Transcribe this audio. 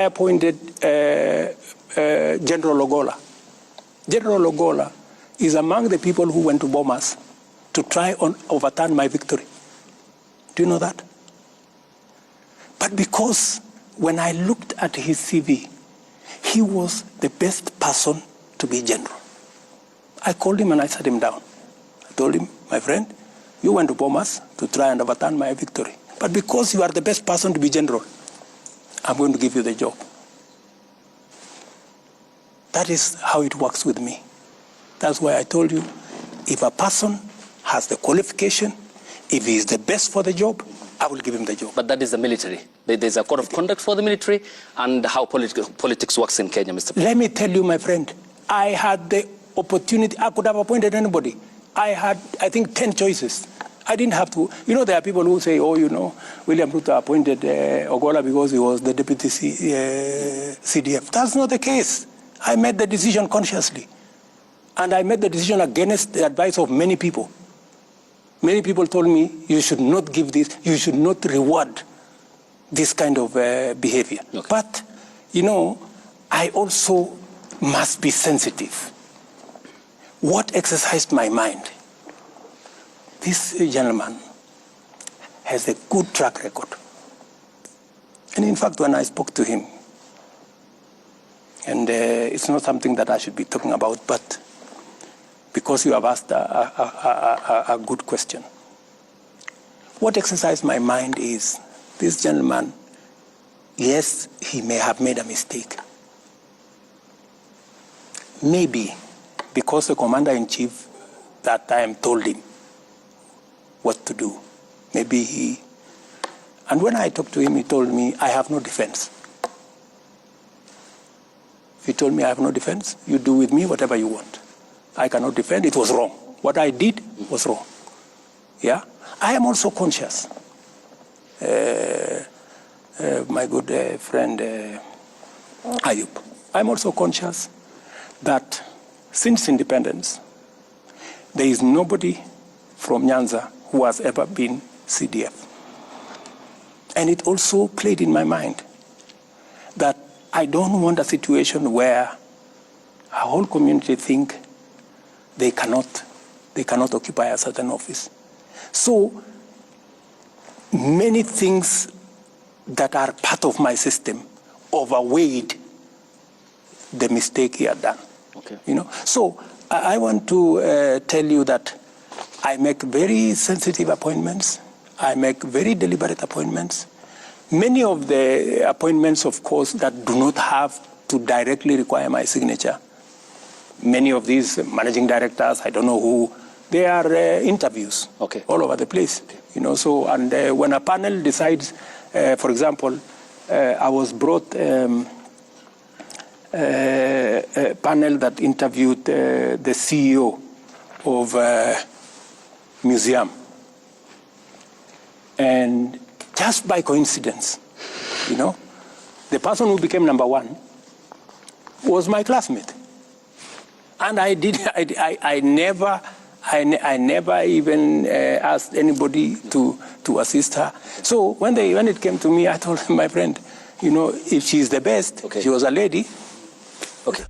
I appointed General Ogolla. General Ogolla is among the people who went to Bomas to try and overturn my victory. Do you know that? But because when I looked at his CV, he was the best person to be general. I called him and I sat him down. I told him, my friend, you went to Bomas to try and overturn my victory. But because you are the best person to be general, I'm going to give you the job. That is how it works with me. That's why I told you, if a person has the qualification, if he is the best for the job, I will give him the job. But that is the military. There's a code of conduct for the military and how politics works in Kenya, Mr. President. Let me tell you, my friend, I had the opportunity. I could have appointed anybody. I had, I think, 10 choices. I didn't have to. You know, there are people who say, oh, you know, William Ruto appointed Ogolla because he was the deputy CDF. That's not the case. I made the decision consciously. And I made the decision against the advice of many people. Many people told me, you should not give this, you should not reward this kind of behavior. Okay. But, you know, I also must be sensitive. What exercised my mind? This gentleman has a good track record. And in fact, when I spoke to him, and it's not something that I should be talking about, but because you have asked a good question. What exercised my mind is, this gentleman, yes, he may have made a mistake. Maybe because the commander-in-chief that time told him what to do. Maybe he... And when I talked to him, he told me, I have no defense. He told me, I have no defense. You do with me whatever you want. I cannot defend. It was wrong. What I did was wrong. Yeah? I am also conscious. My good friend Ayub. I'm also conscious that since independence, there is nobody from Nyanza who has ever been CDF. And it also played in my mind that I don't want a situation where a whole community think they cannot occupy a certain office. So many things that are part of my system overweighed the mistake he had done. Okay. You know? So I want to tell you that I make very sensitive appointments. I make very deliberate appointments. Many of the appointments, of course, that do not have to directly require my signature. Many of these managing directors, I don't know who, they are interviews all over the place. Okay. You know, so, and when a panel decides, for example, I was brought a panel that interviewed the CEO of museum. And just by coincidence, you know, the person who became number one was my classmate. And I never even asked anybody to assist her. So when it came to me, I told my friend, you know, if she's the best, she was a lady. Okay.